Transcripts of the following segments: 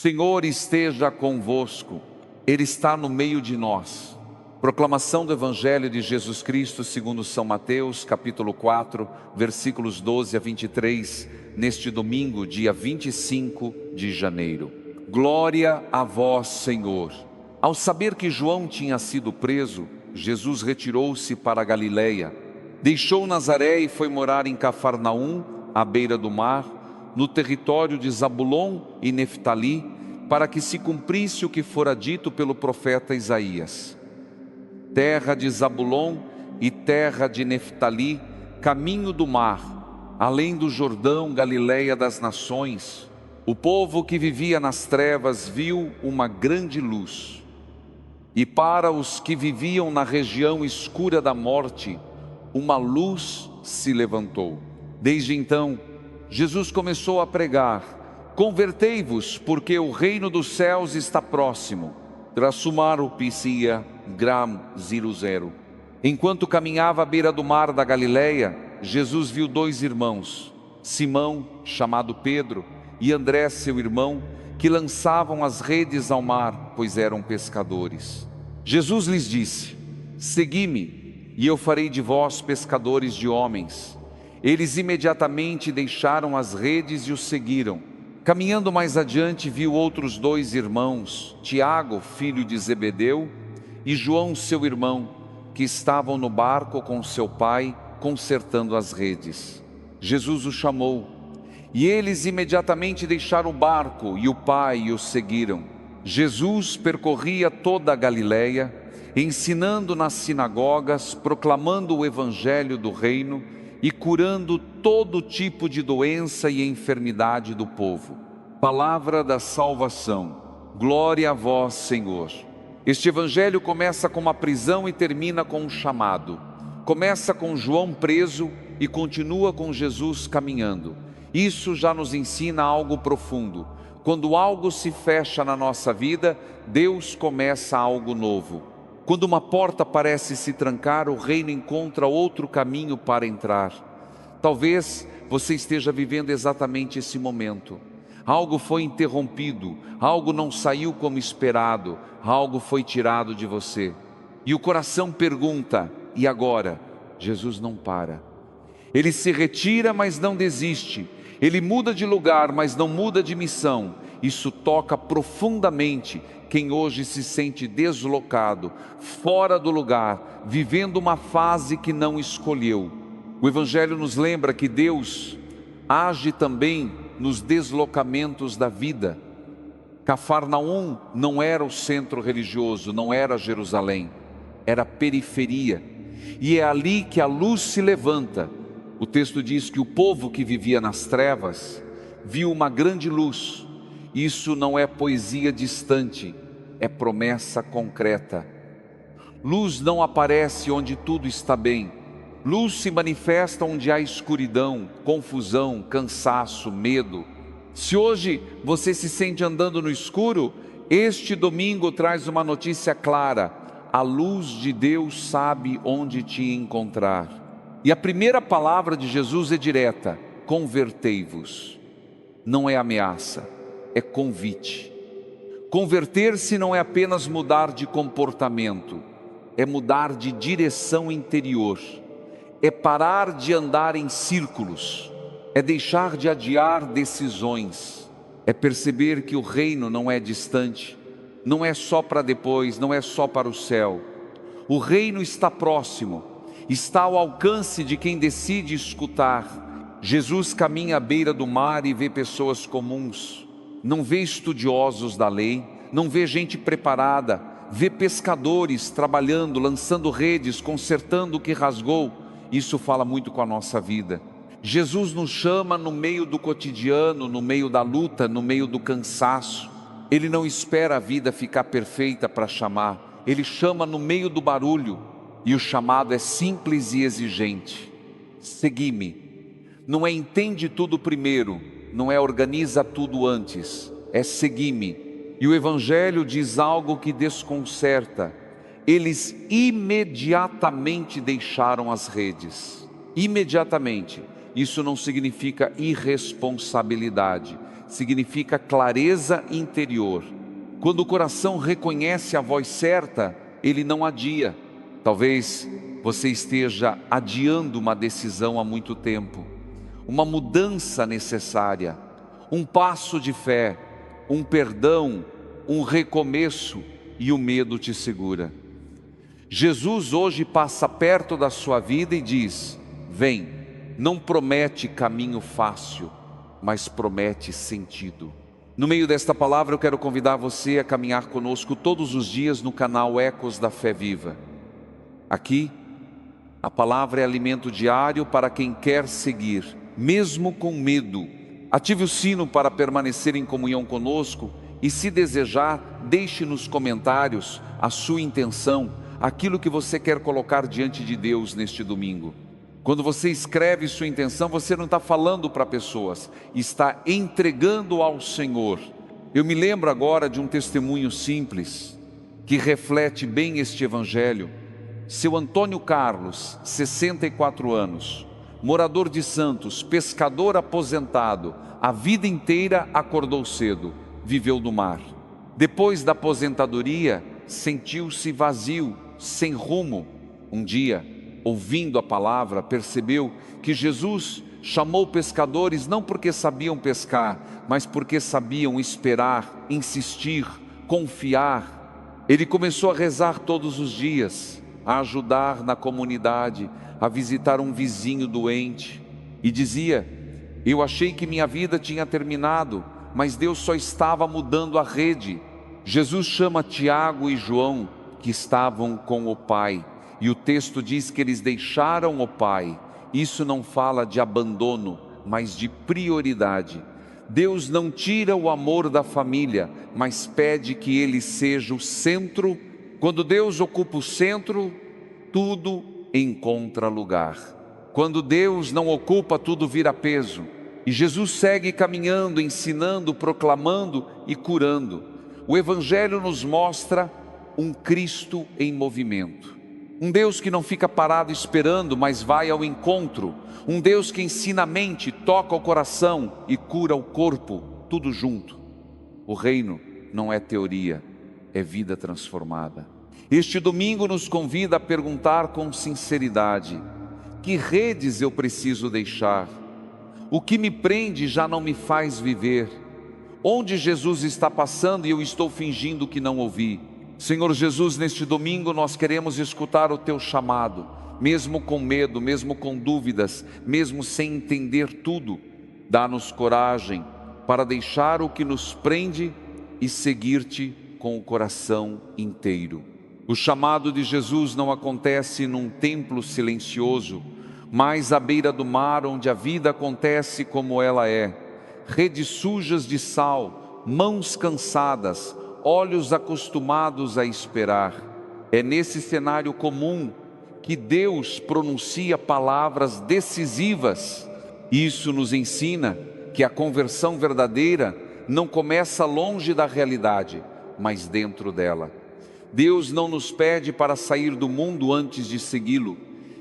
Senhor esteja convosco, Ele está no meio de nós. Proclamação do Evangelho de Jesus Cristo segundo São Mateus, capítulo 4, versículos 12 a 23, neste domingo, dia 25 de janeiro. Glória a vós, Senhor. Ao saber que João tinha sido preso, Jesus retirou-se para a Galileia. Deixou Nazaré e foi morar em Cafarnaum, à beira do mar, no território de Zabulon e Neftali, para que se cumprisse o que fora dito pelo profeta Isaías. Terra de Zabulon e terra de Neftali, caminho do mar, além do Jordão, Galileia das nações. O povo que vivia nas trevas viu uma grande luz. E para os que viviam na região escura da morte, uma luz se levantou. Desde então, Jesus começou a pregar: convertei-vos, porque o reino dos céus está próximo. Trasumaropisia gram zero. Enquanto caminhava à beira do mar da Galileia, Jesus viu dois irmãos, Simão, chamado Pedro, e André, seu irmão, que lançavam as redes ao mar, pois eram pescadores. Jesus lhes disse: segui-me, e eu farei de vós pescadores de homens. Eles imediatamente deixaram as redes e o seguiram. Caminhando mais adiante, viu outros dois irmãos, Tiago, filho de Zebedeu, e João, seu irmão, que estavam no barco com seu pai, consertando as redes. Jesus os chamou, e eles imediatamente deixaram o barco e o pai e o seguiram. Jesus percorria toda a Galileia, ensinando nas sinagogas, proclamando o evangelho do reino e curando todo tipo de doença e enfermidade do povo. Palavra da salvação. Glória a vós, Senhor. Este evangelho começa com uma prisão e termina com um chamado. Começa com João preso e continua com Jesus caminhando. Isso já nos ensina algo profundo. Quando algo se fecha na nossa vida, Deus começa algo novo. Quando uma porta parece se trancar, o reino encontra outro caminho para entrar. Talvez você esteja vivendo exatamente esse momento. Algo foi interrompido, algo não saiu como esperado, algo foi tirado de você. E o coração pergunta: e agora? Jesus não para. Ele se retira, mas não desiste. Ele muda de lugar, mas não muda de missão. Isso toca profundamente quem hoje se sente deslocado, fora do lugar, vivendo uma fase que não escolheu. O Evangelho nos lembra que Deus age também nos deslocamentos da vida. Cafarnaum não era o centro religioso, não era Jerusalém, era a periferia. E é ali que a luz se levanta. O texto diz que o povo que vivia nas trevas viu uma grande luz. Isso não é poesia distante, é promessa concreta. Luz não aparece onde tudo está bem. Luz se manifesta onde há escuridão, confusão, cansaço, medo. Se hoje você se sente andando no escuro, este domingo traz uma notícia clara: a luz de Deus sabe onde te encontrar. E a primeira palavra de Jesus é direta: convertei-vos. Não é ameaça, é convite. Converter-se não é apenas mudar de comportamento, é mudar de direção interior. É parar de andar em círculos, é deixar de adiar decisões, é perceber que o reino não é distante, não é só para depois, não é só para o céu. O reino está próximo, está ao alcance de quem decide escutar. Jesus caminha à beira do mar e vê pessoas comuns, não vê estudiosos da lei, não vê gente preparada, vê pescadores trabalhando, lançando redes, consertando o que rasgou. Isso fala muito com a nossa vida. Jesus nos chama no meio do cotidiano, no meio da luta, no meio do cansaço. Ele não espera a vida ficar perfeita para chamar. Ele chama no meio do barulho. E o chamado é simples e exigente: segui-me. Não é entende tudo primeiro, não é organiza tudo antes, é segui-me. E o Evangelho diz algo que desconcerta: eles imediatamente deixaram as redes. Imediatamente. Isso não significa irresponsabilidade, significa clareza interior. Quando o coração reconhece a voz certa, ele não adia. Talvez você esteja adiando uma decisão há muito tempo, uma mudança necessária, um passo de fé, um perdão, um recomeço, e o medo te segura. Jesus hoje passa perto da sua vida e diz: vem, não promete caminho fácil, mas promete sentido. No meio desta palavra eu quero convidar você a caminhar conosco todos os dias no canal Ecos da Fé Viva. Aqui, a palavra é alimento diário para quem quer seguir, mesmo com medo. Ative o sino para permanecer em comunhão conosco e, se desejar, deixe nos comentários a sua intenção, aquilo que você quer colocar diante de Deus neste domingo. Quando você escreve sua intenção, você não está falando para pessoas, está entregando ao Senhor. Eu me lembro agora de um testemunho simples, que reflete bem este evangelho. Seu Antônio Carlos, 64 anos, morador de Santos, pescador aposentado, a vida inteira acordou cedo, viveu no mar. Depois da aposentadoria, sentiu-se vazio, sem rumo. Um dia, ouvindo a palavra, percebeu que Jesus chamou pescadores não porque sabiam pescar, mas porque sabiam esperar, insistir, confiar. Ele começou a rezar todos os dias, a ajudar na comunidade, a visitar um vizinho doente, e dizia: eu achei que minha vida tinha terminado, mas Deus só estava mudando a rede. Jesus chama Tiago e João, que estavam com o Pai, e o texto diz que eles deixaram o Pai. Isso não fala de abandono, mas de prioridade. Deus não tira o amor da família, mas pede que ele seja o centro. Quando Deus ocupa o centro, tudo encontra lugar. Quando Deus não ocupa, tudo vira peso. E Jesus segue caminhando, ensinando, proclamando e curando. O Evangelho nos mostra um Cristo em movimento. Um Deus que não fica parado esperando, mas vai ao encontro. Um Deus que ensina a mente, toca o coração e cura o corpo, tudo junto. O reino não é teoria, é vida transformada. Este domingo nos convida a perguntar com sinceridade: que redes eu preciso deixar? O que me prende já não me faz viver? Onde Jesus está passando e eu estou fingindo que não ouvi? Senhor Jesus, neste domingo nós queremos escutar o teu chamado, mesmo com medo, mesmo com dúvidas, mesmo sem entender tudo. Dá-nos coragem para deixar o que nos prende e seguir-te com o coração inteiro. O chamado de Jesus não acontece num templo silencioso, mas à beira do mar, onde a vida acontece como ela é. Redes sujas de sal, mãos cansadas, olhos acostumados a esperar. É nesse cenário comum que Deus pronuncia palavras decisivas. Isso nos ensina que a conversão verdadeira não começa longe da realidade, mas dentro dela. Deus não nos pede para sair do mundo antes de segui-lo.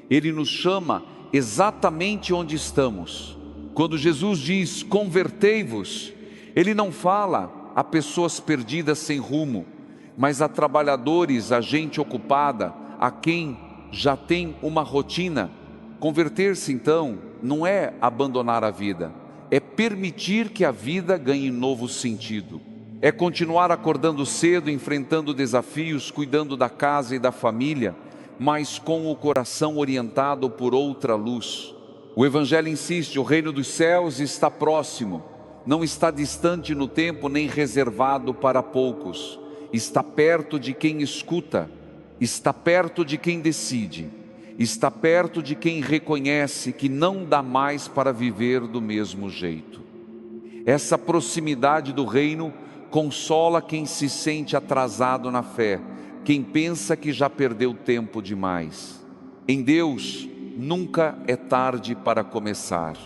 Ele nos chama exatamente onde estamos. Quando Jesus diz: convertei-vos, Ele não fala a pessoas perdidas sem rumo, mas a trabalhadores, a gente ocupada, a quem já tem uma rotina. Converter-se, então, não é abandonar a vida, é permitir que a vida ganhe novo sentido. É continuar acordando cedo, enfrentando desafios, cuidando da casa e da família, mas com o coração orientado por outra luz. O Evangelho insiste: o reino dos céus está próximo. Não está distante no tempo, nem reservado para poucos. Está perto de quem escuta, está perto de quem decide, está perto de quem reconhece que não dá mais para viver do mesmo jeito. Essa proximidade do reino consola quem se sente atrasado na fé, quem pensa que já perdeu tempo demais. Em Deus, nunca é tarde para começar.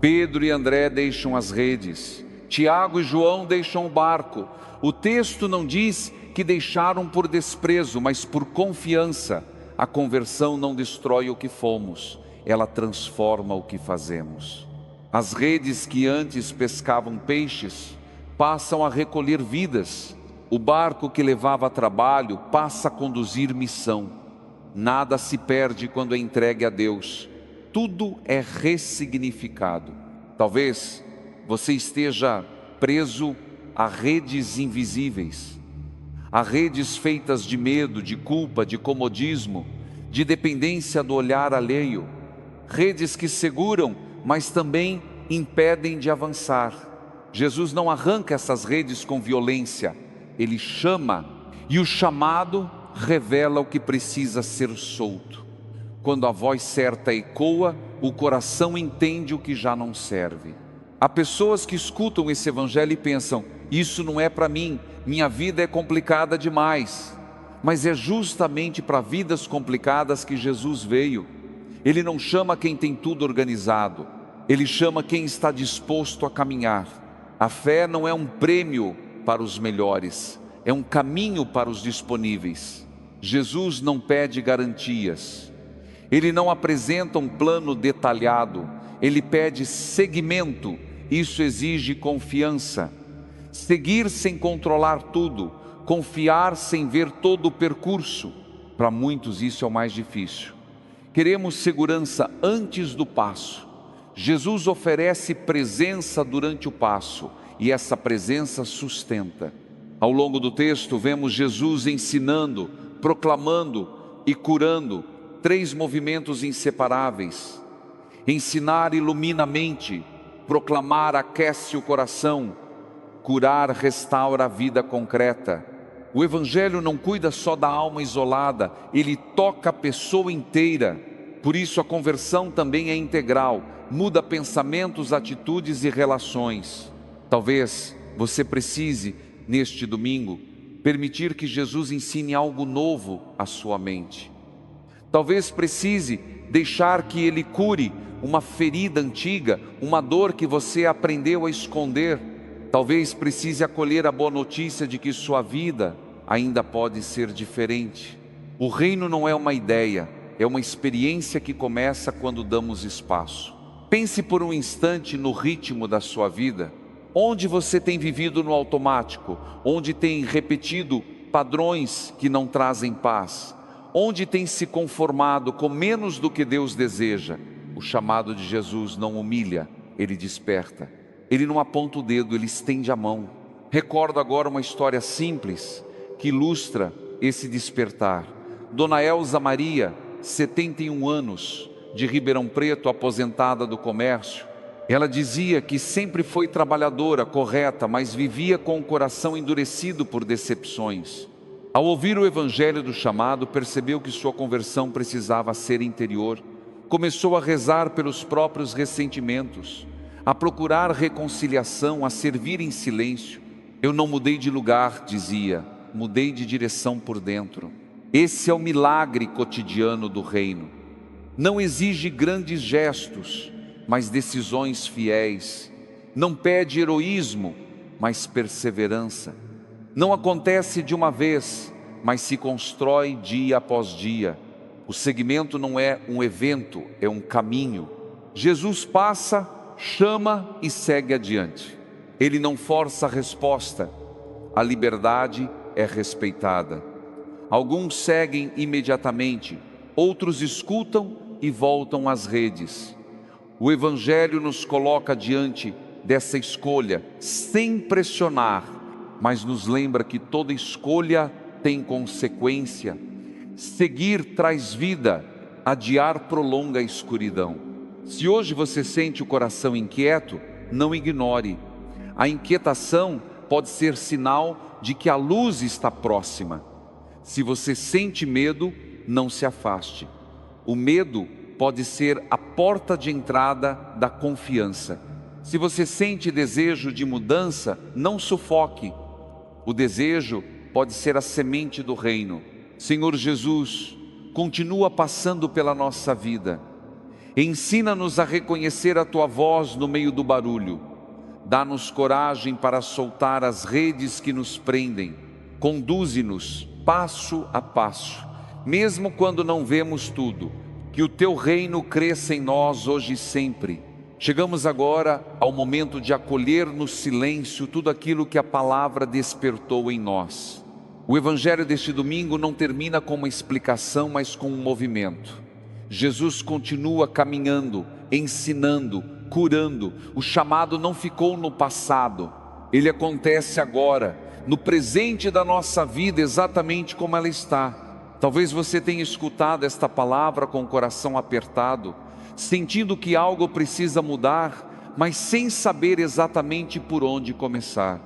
Pedro e André deixam as redes, Tiago e João deixam o barco. O texto não diz que deixaram por desprezo, mas por confiança. A conversão não destrói o que fomos, ela transforma o que fazemos. As redes que antes pescavam peixes, passam a recolher vidas. O barco que levava trabalho passa a conduzir missão. Nada se perde quando é entregue a Deus. Tudo é ressignificado. Talvez você esteja preso a redes invisíveis, a redes feitas de medo, de culpa, de comodismo, de dependência do olhar alheio. Redes que seguram, mas também impedem de avançar. Jesus não arranca essas redes com violência. Ele chama, e o chamado revela o que precisa ser solto. Quando a voz certa ecoa, o coração entende o que já não serve. Há pessoas que escutam esse evangelho e pensam: isso não é para mim, minha vida é complicada demais. Mas é justamente para vidas complicadas que Jesus veio. Ele não chama quem tem tudo organizado, Ele chama quem está disposto a caminhar. A fé não é um prêmio para os melhores, é um caminho para os disponíveis. Jesus não pede garantias, Ele não apresenta um plano detalhado, Ele pede seguimento. Isso exige confiança. Seguir sem controlar tudo, confiar sem ver todo o percurso. Para muitos isso é o mais difícil. Queremos segurança antes do passo. Jesus oferece presença durante o passo, e essa presença sustenta. Ao longo do texto vemos Jesus ensinando, proclamando e curando, 3 movimentos inseparáveis. Ensinar ilumina a mente, proclamar aquece o coração, curar restaura a vida concreta. O Evangelho não cuida só da alma isolada, ele toca a pessoa inteira. Por isso a conversão também é integral, muda pensamentos, atitudes e relações. Talvez você precise, neste domingo, permitir que Jesus ensine algo novo à sua mente. Talvez precise deixar que Ele cure uma ferida antiga, uma dor que você aprendeu a esconder. Talvez precise acolher a boa notícia de que sua vida ainda pode ser diferente. O reino não é uma ideia, é uma experiência que começa quando damos espaço. Pense por um instante no ritmo da sua vida. Onde você tem vivido no automático? Onde tem repetido padrões que não trazem paz? Onde tem se conformado com menos do que Deus deseja? O chamado de Jesus não humilha, Ele desperta. Ele não aponta o dedo, Ele estende a mão. Recordo agora uma história simples que ilustra esse despertar. Dona Elza Maria, 71 anos, de Ribeirão Preto, aposentada do comércio. Ela dizia que sempre foi trabalhadora, correta, mas vivia com o coração endurecido por decepções. Ao ouvir o evangelho do chamado, percebeu que sua conversão precisava ser interior. Começou a rezar pelos próprios ressentimentos, a procurar reconciliação, a servir em silêncio. Eu não mudei de lugar, dizia, mudei de direção por dentro. Esse é o milagre cotidiano do reino. Não exige grandes gestos, mas decisões fiéis. Não pede heroísmo, mas perseverança. Não acontece de uma vez, mas se constrói dia após dia. O seguimento não é um evento, é um caminho. Jesus passa, chama e segue adiante. Ele não força a resposta. A liberdade é respeitada. Alguns seguem imediatamente, outros escutam e voltam às redes. O Evangelho nos coloca diante dessa escolha, sem pressionar, mas nos lembra que toda escolha tem consequência. Seguir traz vida, adiar prolonga a escuridão. Se hoje você sente o coração inquieto, não ignore. A inquietação pode ser sinal de que a luz está próxima. Se você sente medo, não se afaste. O medo pode ser a porta de entrada da confiança. Se você sente desejo de mudança, não sufoque. O desejo pode ser a semente do reino. Senhor Jesus, continua passando pela nossa vida. Ensina-nos a reconhecer a Tua voz no meio do barulho. Dá-nos coragem para soltar as redes que nos prendem. Conduze-nos passo a passo, mesmo quando não vemos tudo. Que o Teu reino cresça em nós hoje e sempre. Chegamos agora ao momento de acolher no silêncio tudo aquilo que a palavra despertou em nós. O evangelho deste domingo não termina com uma explicação, mas com um movimento. Jesus continua caminhando, ensinando, curando. O chamado não ficou no passado, ele acontece agora, no presente da nossa vida, exatamente como ela está. Talvez você tenha escutado esta palavra com o coração apertado, sentindo que algo precisa mudar, mas sem saber exatamente por onde começar.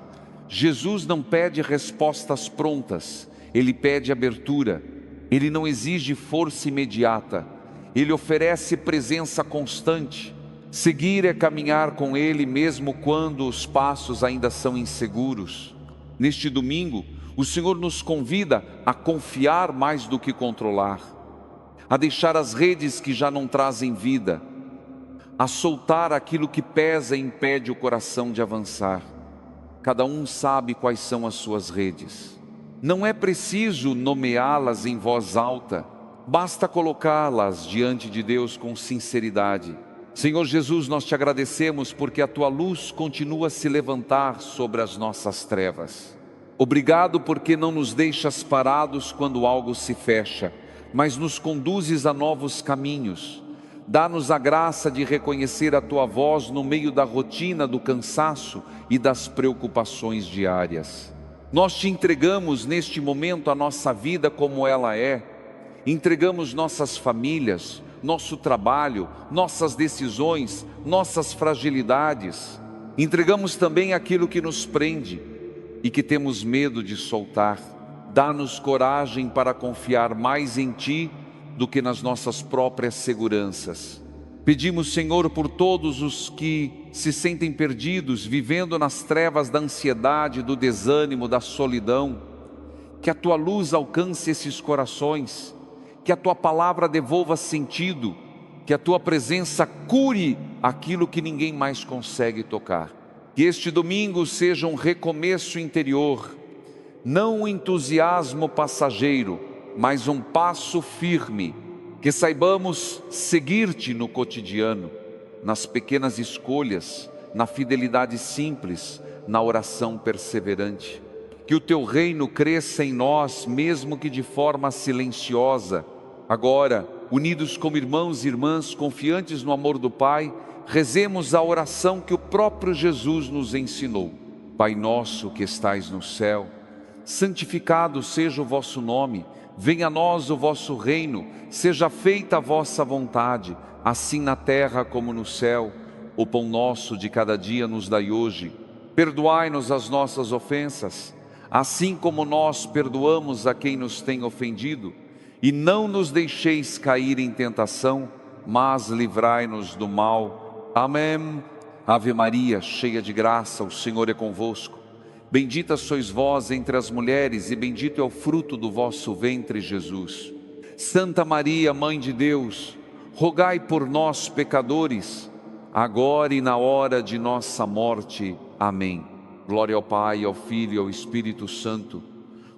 Jesus não pede respostas prontas, ele pede abertura. Ele não exige força imediata, ele oferece presença constante. Seguir é caminhar com ele mesmo quando os passos ainda são inseguros. Neste domingo, o Senhor nos convida a confiar mais do que controlar, a deixar as redes que já não trazem vida, a soltar aquilo que pesa e impede o coração de avançar. Cada um sabe quais são as suas redes. Não é preciso nomeá-las em voz alta, basta colocá-las diante de Deus com sinceridade. Senhor Jesus, nós te agradecemos porque a tua luz continua a se levantar sobre as nossas trevas. Obrigado porque não nos deixas parados quando algo se fecha, mas nos conduzes a novos caminhos. Dá-nos a graça de reconhecer a tua voz no meio da rotina, do cansaço e das preocupações diárias. Nós te entregamos neste momento a nossa vida como ela é. Entregamos nossas famílias, nosso trabalho, nossas decisões, nossas fragilidades. Entregamos também aquilo que nos prende e que temos medo de soltar. Dá-nos coragem para confiar mais em ti do que nas nossas próprias seguranças. Pedimos, Senhor, por todos os que se sentem perdidos, vivendo nas trevas da ansiedade, do desânimo, da solidão, que a tua luz alcance esses corações, que a tua palavra devolva sentido, que a tua presença cure aquilo que ninguém mais consegue tocar. Que este domingo seja um recomeço interior, não um entusiasmo passageiro, mas um passo firme, que saibamos seguir-te no cotidiano, nas pequenas escolhas, na fidelidade simples, na oração perseverante. Que o teu reino cresça em nós, mesmo que de forma silenciosa. Agora, unidos como irmãos e irmãs, confiantes no amor do Pai, rezemos a oração que o próprio Jesus nos ensinou. Pai nosso que estais no céu, santificado seja o vosso nome. Venha a nós o vosso reino, seja feita a vossa vontade, assim na terra como no céu. O pão nosso de cada dia nos dai hoje. Perdoai-nos as nossas ofensas, assim como nós perdoamos a quem nos tem ofendido. E não nos deixeis cair em tentação, mas livrai-nos do mal. Amém. Ave Maria, cheia de graça, o Senhor é convosco. Bendita sois vós entre as mulheres, e bendito é o fruto do vosso ventre, Jesus. Santa Maria, Mãe de Deus, rogai por nós, pecadores, agora e na hora de nossa morte. Amém. Glória ao Pai, ao Filho e ao Espírito Santo,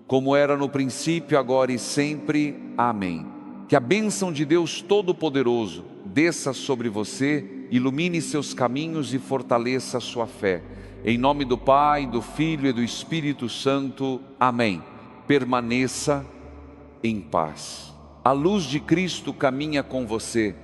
como era no princípio, agora e sempre. Amém. Que a bênção de Deus Todo-Poderoso desça sobre você, ilumine seus caminhos e fortaleça a sua fé. Em nome do Pai, do Filho e do Espírito Santo. Amém. Permaneça em paz. A luz de Cristo caminha com você.